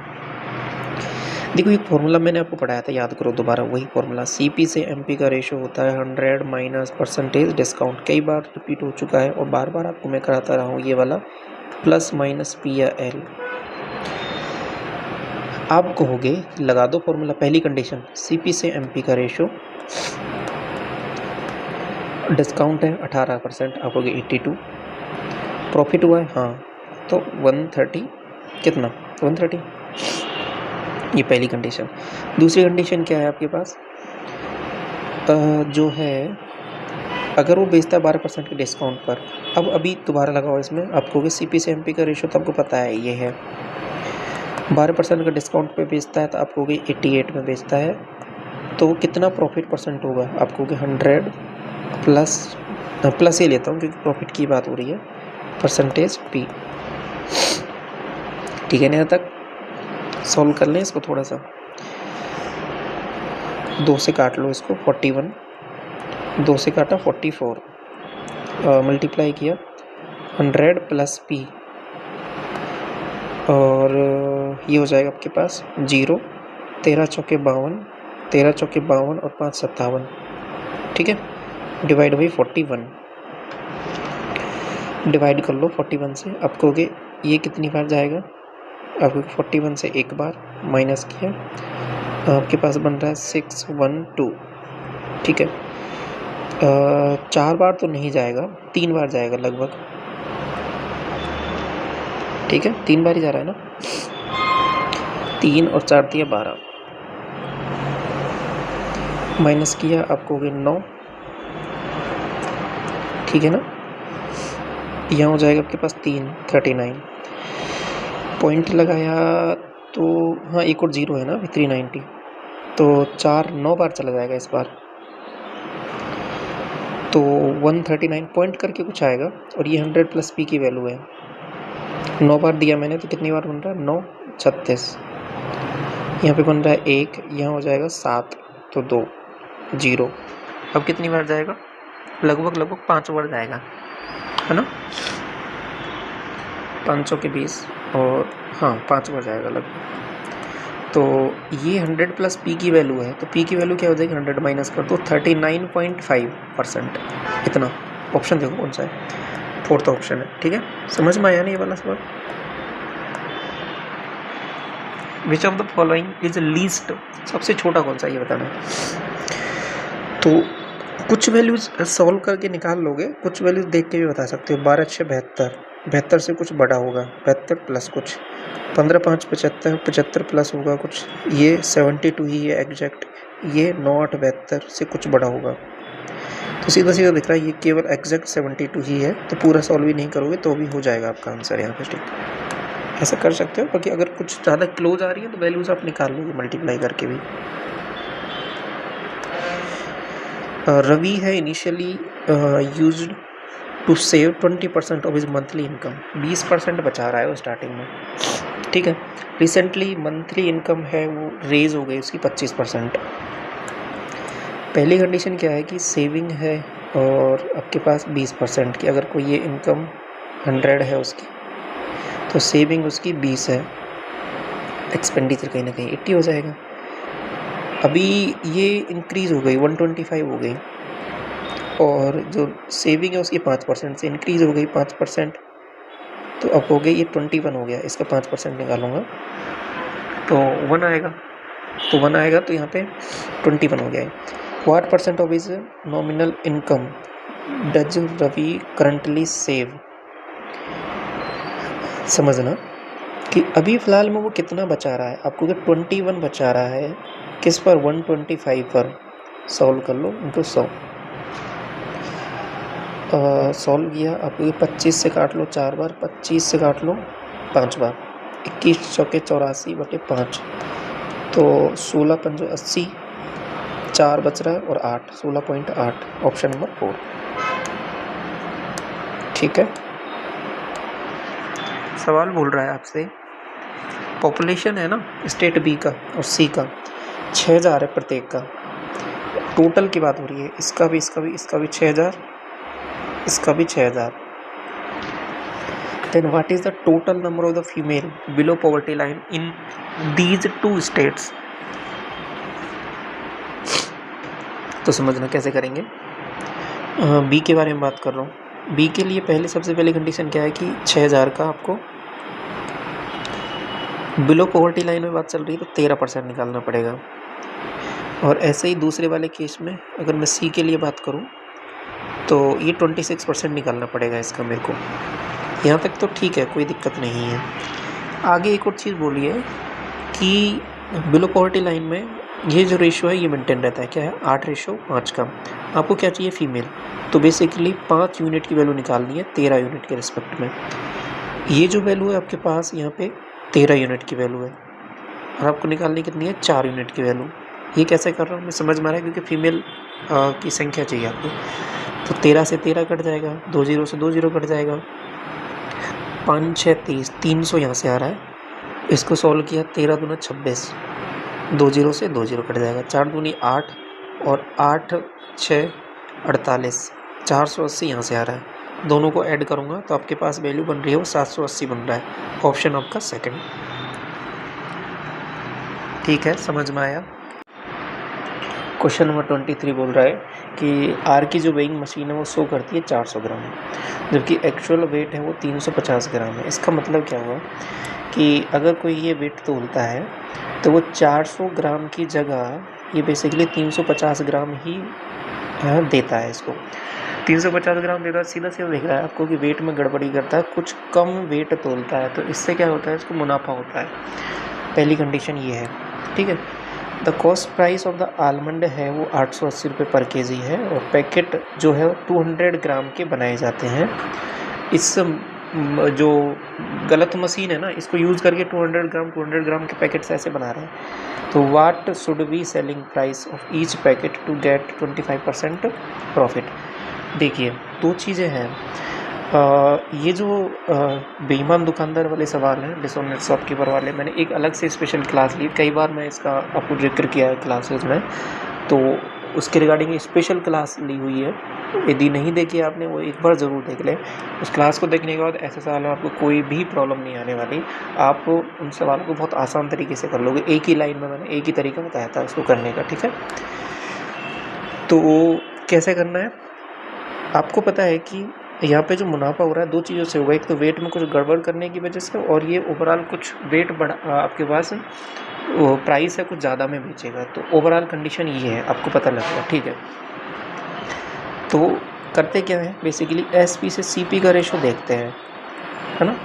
देखो एक फॉर्मूला मैंने आपको पढ़ाया था, याद करो दोबारा वही फॉर्मूला। CP से MP का रेशो होता है 100 माइनस परसेंटेज डिस्काउंट। कई बार रिपीट हो चुका है और बार बार आपको मैं कराता रहा हूँ ये वाला, प्लस माइनस P या L। आप कहोगे लगा दो फॉर्मूला। पहली कंडीशन CP से MP का रेशो, डिस्काउंट है 18%, आप कहोगे 82, प्रॉफिट हुआ है हाँ, तो 130, कितना 130, ये पहली कंडीशन। दूसरी कंडीशन क्या है आपके पास, जो है अगर वो बेचता है 12% के डिस्काउंट पर, अब अभी दोबारा लगाओ इसमें, आप कहोगे CP से MP का रेशो तो आपको पता है ये है, 12% का डिस्काउंट पे बेचता है तो आप कहोगे 88 में बेचता है, तो कितना प्रॉफिट परसेंट होगा? आप कहोगे 100 प्लस ही लेता हूँ क्योंकि प्रॉफिट की बात हो रही है, परसेंटेज P। ठीक है ना? यहाँ तक सॉल्व कर लें इसको थोड़ा सा, 2 से काट लो इसको, 41, 2 से काटा 44, मल्टीप्लाई किया 100 प्लस P, और ये हो जाएगा आपके पास 0, 13 चौके 52, 13 चौके 52 और 5 57, ठीक है, डिवाइड बाई 41, डिवाइड कर लो 41 से। आप कहोगे ये कितनी बार जाएगा? आपको 41 से एक बार माइनस किया, आपके पास बन रहा है 612, ठीक है। 4 बार तो नहीं जाएगा, 3 बार जाएगा लगभग, ठीक है, 3 बार ही जा रहा है ना, 3 और 4 दिया 12, माइनस किया आप कहोगे 9, ठीक है ना, यहाँ हो जाएगा आपके पास 3, 39, पॉइंट लगाया तो हाँ एक और 0 है ना, 390, तो 4 9 बार चला जाएगा इस बार, तो 139 पॉइंट करके कुछ आएगा, और ये 100 प्लस P की वैल्यू है, 9 बार दिया मैंने तो कितनी बार बन रहा है? 9, 36, यहाँ पे बन रहा है 1, यहाँ हो जाएगा 7, तो 2, 0, अब कितनी बार जाएगा? लगभग 5 बार जाएगा, है ना, 500 के 20, और हाँ 5 बार जाएगा लगभग। तो ये 100 प्लस P की वैल्यू है, तो P की वैल्यू क्या हो जाएगी? 100 माइनस कर दो, 39.5%, इतना। ऑप्शन देखो कौन सा है, 4th ऑप्शन है, ठीक है। समझ में आया नहीं ये वाला सवाल? Which of the following is least, सबसे छोटा कौन सा ये बताना है। तो कुछ वैल्यूज सॉल्व करके निकाल लोगे, कुछ वैल्यूज देख के भी बता सकते हो। 12 6 72, 72 से कुछ बड़ा होगा, 72 प्लस कुछ, 15 5 75, 75 प्लस होगा कुछ, ये 72 ही है एग्जैक्ट, ये 9 8 72 से कुछ बड़ा होगा। तो सीधा सीधा दिख रहा है ये केवल एग्जैक्ट 72 ही है, तो पूरा सॉल्व भी नहीं करोगे तो भी हो जाएगा आपका आंसर यहाँ पे, ठीक। ऐसा कर सकते हो, बाकी अगर कुछ ज़्यादा क्लोज आ रही है तो वैल्यूज आप निकाल लोगे मल्टीप्लाई करके भी। रवि है initially used to save 20% of his monthly income, 20% बचा रहा है वो स्टार्टिंग में, ठीक है। रिसेंटली मंथली इनकम है वो रेज हो गई उसकी 25%। पहली कंडीशन क्या है कि सेविंग है और आपके पास 20% की, अगर कोई ये इनकम 100 है उसकी तो सेविंग उसकी 20 है, एक्सपेंडिचर कहीं ना कहीं 80 हो जाएगा। अभी ये इंक्रीज़ हो गई 125 हो गई, और जो सेविंग है उसकी 5% से इंक्रीज़ हो गई 5%, तो अब हो गई ये 21 हो गया। इसका 5% निकालूंगा तो 1 आएगा, तो 1 आएगा तो यहाँ पे 21 हो गया है। What percent of is nominal income does Ravi currently save. समझना कि अभी फ़िलहाल में वो कितना बचा रहा है आपको, अगर 21 बचा रहा है किस पर, 125 पर। सॉल्व कर लो इंटू 100। सॉल्व किया आपको, ये 25 से काट लो 4 बार, 25 से काट लो 5 बार, 21 चौके 84/5, तो 16 पंजो 80, 4 बच रहा है और 8, 16.8, ऑप्शन नंबर 4। ठीक है। सवाल बोल रहा है आपसे, पॉपुलेशन है ना स्टेट बी का और सी का 6000 है प्रत्येक का, टोटल की बात हो रही है, इसका भी 6000, इसका भी 6000। Then what is the total number of the female below poverty line in these 2 states. तो समझना कैसे करेंगे। बी के बारे में बात कर रहा हूँ। बी के लिए सबसे पहले कंडीशन क्या है कि 6000 का आपको बिलो पॉवर्टी लाइन में बात चल रही है तो 13% निकालना पड़ेगा। और ऐसे ही दूसरे वाले केस में अगर मैं सी के लिए बात करूं तो ये 26% निकालना पड़ेगा इसका मेरे को। यहाँ तक तो ठीक है, कोई दिक्कत नहीं है। आगे एक और चीज़ बोली है कि बिलो पॉवर्टी लाइन में ये जो रेशो है ये मेंटेन रहता है, क्या है 8:5 का। आपको क्या चाहिए फीमेल, तो बेसिकली 5 यूनिट की वैल्यू निकालनी है 13 यूनिट के रिस्पेक्ट में। ये जो वैल्यू है आपके पास यहाँ पे 13 यूनिट की वैल्यू है, और आपको निकालनी कितनी है 4 यूनिट की वैल्यू। ये कैसे कर रहा हूँ मैं, समझ में आ रहा है, क्योंकि फीमेल की संख्या चाहिए आपको। तो 13 से 13 कट जाएगा, 2 0 से 2 0 कट जाएगा, 5 6 30, 300 यहाँ से आ रहा है। इसको सॉल्व किया, 13 दूना 26, 2 0 से 2 0 कट जाएगा, 4 दूनी 8 और 8 6 48, 480 यहाँ से आ रहा है। दोनों को ऐड करूँगा तो आपके पास वैल्यू बन रही है वो 780 बन रहा है, ऑप्शन आपका सेकंड। ठीक है, समझ में आया। क्वेश्चन नंबर 23 बोल रहा है कि आर की जो वेइंग मशीन है वो शो करती है 400 ग्राम, जबकि एक्चुअल वेट है वो 350 ग्राम है। इसका मतलब क्या हुआ कि अगर कोई ये वेट तोलता है तो वो 400 ग्राम की जगह ये बेसिकली 350 ग्राम ही देता है इसको। 350 ग्राम देता है, सीधा सीधा दिख रहा है आपको कि वेट में गड़बड़ी करता है, कुछ कम वेट तोलता है, तो इससे क्या होता है, इसको मुनाफा होता है। पहली कंडीशन ये है, ठीक है। The cost price of the almond है वो 880 रुपये पर केजी है, और पैकेट जो है 200 ग्राम के बनाए जाते हैं। इस जो गलत मशीन है ना, इसको यूज़ करके 200 ग्राम के पैकेट्स ऐसे बना रहे हैं। तो what should be selling price of each packet to get 25% profit. देखिए, 2 चीज़ें हैं। ये जो बेईमान दुकानदार वाले सवाल हैं, डिसऑनेस्ट शॉपकीपर वाले, मैंने एक अलग से स्पेशल क्लास ली, कई बार मैं इसका आपको जिक्र किया है क्लासेस में, तो उसके रिगार्डिंग स्पेशल क्लास ली हुई है। यदि नहीं देखी आपने वो एक बार ज़रूर देख लें। उस क्लास को देखने के बाद ऐसे सवाल में आपको कोई भी प्रॉब्लम नहीं आने वाली। आप उन सवालों को बहुत आसान तरीके से कर लोगे। एक ही लाइन में मैंने एक ही तरीका बताया था उसको करने का, ठीक है। तो कैसे करना है, आपको पता है कि यहाँ पे जो मुनाफा हो रहा है 2 चीज़ों से होगा। एक तो वेट में कुछ गड़बड़ करने की वजह से, और ये ओवरऑल कुछ वेट बढ़ा आपके पास प्राइस है कुछ ज़्यादा में बेचेगा, तो ओवरऑल कंडीशन ये है, आपको पता लगेगा, ठीक है। तो करते क्या है, बेसिकली एसपी से सीपी का रेशो देखते हैं, है ना।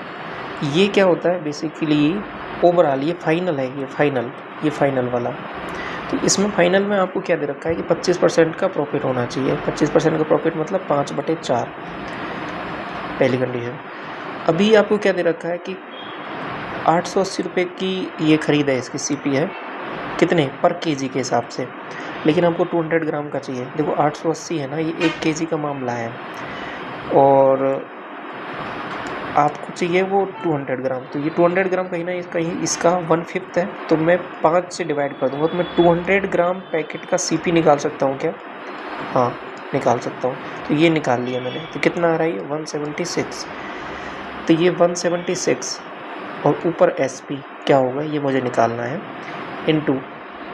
ये क्या होता है बेसिकली ओवरऑल, ये फाइनल है, ये फाइनल वाला। तो इसमें फाइनल में आपको क्या दे रखा है कि 25% का प्रॉफिट होना चाहिए। 25% का प्रॉफिट मतलब 5/4, पहली कंडीशन। अभी आपको क्या दे रखा है कि 880 रुपये की ये खरीद है, इसकी सीपी है कितने पर केजी के हिसाब से, लेकिन आपको 200 ग्राम का चाहिए। देखो 880 है ना, ये 1 केजी का मामला है, और आपको चाहिए वो 200 ग्राम। तो ये 200 ग्राम कहीं ना कहीं इसका 1/5 है, तो मैं 5 से डिवाइड कर दूंगा, तो मैं 200 ग्राम पैकेट का सीपी निकाल सकता हूँ क्या? हाँ, निकाल सकता हूँ। तो ये निकाल लिया मैंने, तो कितना आ रहा है ये 176। तो ये 176 और ऊपर एसपी क्या होगा ये मुझे निकालना है, इनटू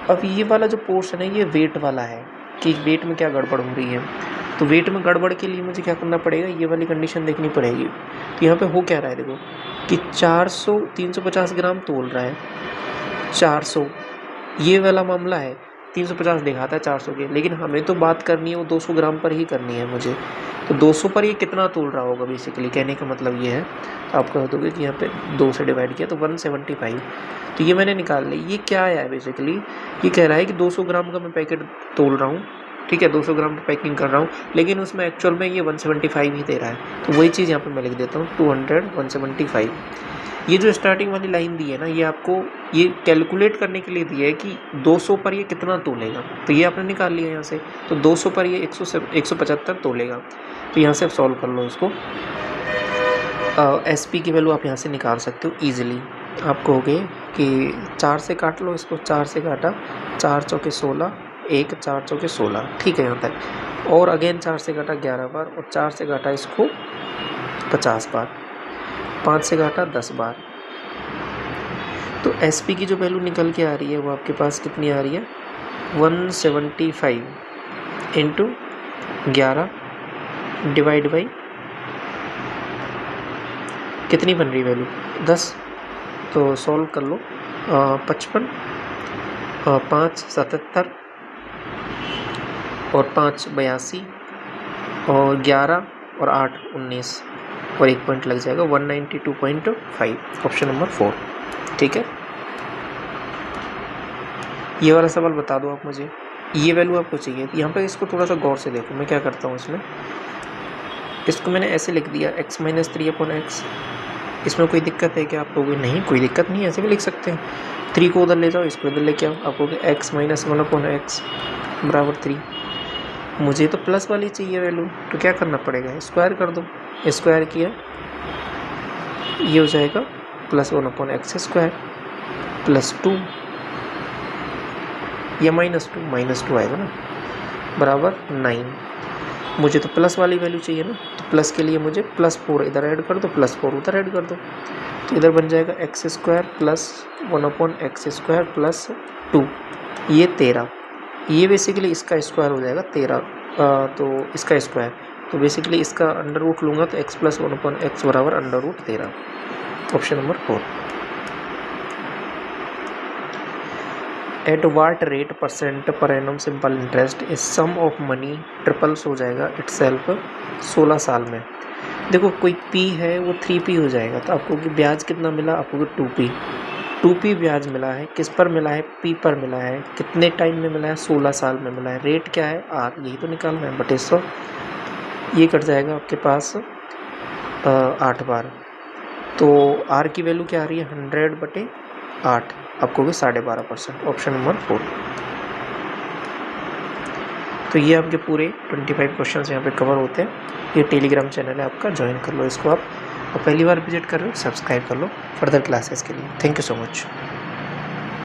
अब ये वाला जो पोर्शन है ये वेट वाला है कि वेट में क्या गड़बड़ हो रही है। तो वेट में गड़बड़ के लिए मुझे क्या करना पड़ेगा, ये वाली कंडीशन देखनी पड़ेगी। तो यहाँ पे हो क्या रहा है देखो कि 350 ग्राम तोल रहा है, 400 ये वाला मामला है, 350 दिखाता है 400 के, लेकिन हमें तो बात करनी है वो 200 ग्राम पर ही करनी है मुझे। तो 200 पर ये कितना तोल रहा होगा, बेसिकली कहने का मतलब ये है। तो आप कह दोगे कि यहाँ पे 2 से डिवाइड किया तो 175, तो ये मैंने निकाल ली। ये क्या है बेसिकली, ये कह रहा है कि 200 ग्राम का मैं पैकेट तोल रहा हूँ, ठीक है, 200 ग्राम की पैकिंग कर रहा हूँ, लेकिन उसमें एक्चुअल में ये 175 ही दे रहा है। तो वही चीज़ यहाँ पे मैं लिख देता हूँ 200 175। ये जो स्टार्टिंग वाली लाइन दी है ना, ये आपको ये कैलकुलेट करने के लिए दी है कि 200 पर ये कितना तोलेगा। तो ये आपने निकाल लिया यहाँ से, तो 200 पर ये 175 तोलेगा। तो यहाँ से आप सॉल्व कर लो इसको। SP की वैल्यू आप यहाँ से निकाल सकते हो ईजिली। आप कहोगे कि 4 से काट लो इसको, 4 से काटा, 4 चौके 16, 1 4 चौके 16, ठीक है यहाँ तक। और अगेन 4 से काटा 11 बार, और 4 से काटा इसको 50 बार, 5 से काटा 10 बार। तो SP की जो वैल्यू निकल के आ रही है वो आपके पास कितनी आ रही है, 175 इंटू 11 डिवाइड बाई कितनी बन रही वैल्यू 10। तो सॉल्व कर लो, 55, 5 77 और 5 82 और 11 और 8 19 और 1 पॉइंट लग जाएगा 192.5, ऑप्शन नंबर 4, ठीक है। ये वाला सवाल बता दो आप मुझे, ये वैल्यू आपको चाहिए। यहाँ पे इसको थोड़ा सा गौर से देखो, मैं क्या करता हूँ इसमें, इसको मैंने ऐसे लिख दिया x - 3/x। इसमें कोई दिक्कत है क्या आप लोगों को? नहीं, कोई दिक्कत नहीं है, ऐसे भी लिख सकते हैं। 3 को उधर ले जाओ, इसको इधर लेके आओ, आप लोग x - 1/x बराबर 3। मुझे तो प्लस वाली चाहिए वैल्यू, तो क्या करना पड़ेगा, स्क्वायर कर दो। स्क्वायर किया, ये हो जाएगा +1/x² प्लस 2 या -2 आएगा ना, बराबर 9। मुझे तो प्लस वाली वैल्यू चाहिए ना, तो प्लस के लिए मुझे +4 इधर ऐड कर दो, +4 उधर ऐड कर दो। तो इधर बन जाएगा x² प्लस 1/x² प्लस 2, ये 13। ये बेसिकली इसका स्क्वायर हो जाएगा 13, तो इसका स्क्वायर, तो बेसिकली इसका अंडर रूट लूँगा तो x + 1/x बराबर √13, option number 4। At what rate % per annum simple interest इस सम ऑफ मनी ट्रिपल्स हो जाएगा इटसेल्फ 16 साल में। देखो कोई p है वो 3p हो जाएगा, तो आपको कि ब्याज कितना मिला, आपको 2p ब्याज मिला है। किस पर मिला है, p पर मिला है। कितने टाइम में मिला है, 16 साल में मिला है। रेट क्या है, r, यही तो निकालना है, बटे 100। ये कट जाएगा आपके पास 8 बार। तो r की वैल्यू क्या आ रही है, 100/8, आपको भी 12.5%, ऑप्शन नंबर 4। तो ये आपके पूरे 25 क्वेश्चंस यहाँ पे कवर होते हैं। ये टेलीग्राम चैनल है आपका, ज्वाइन कर लो इसको आप, और पहली बार विजिट कर रहे हो सब्सक्राइब कर लो फर्दर क्लासेस के लिए। Thank you so much.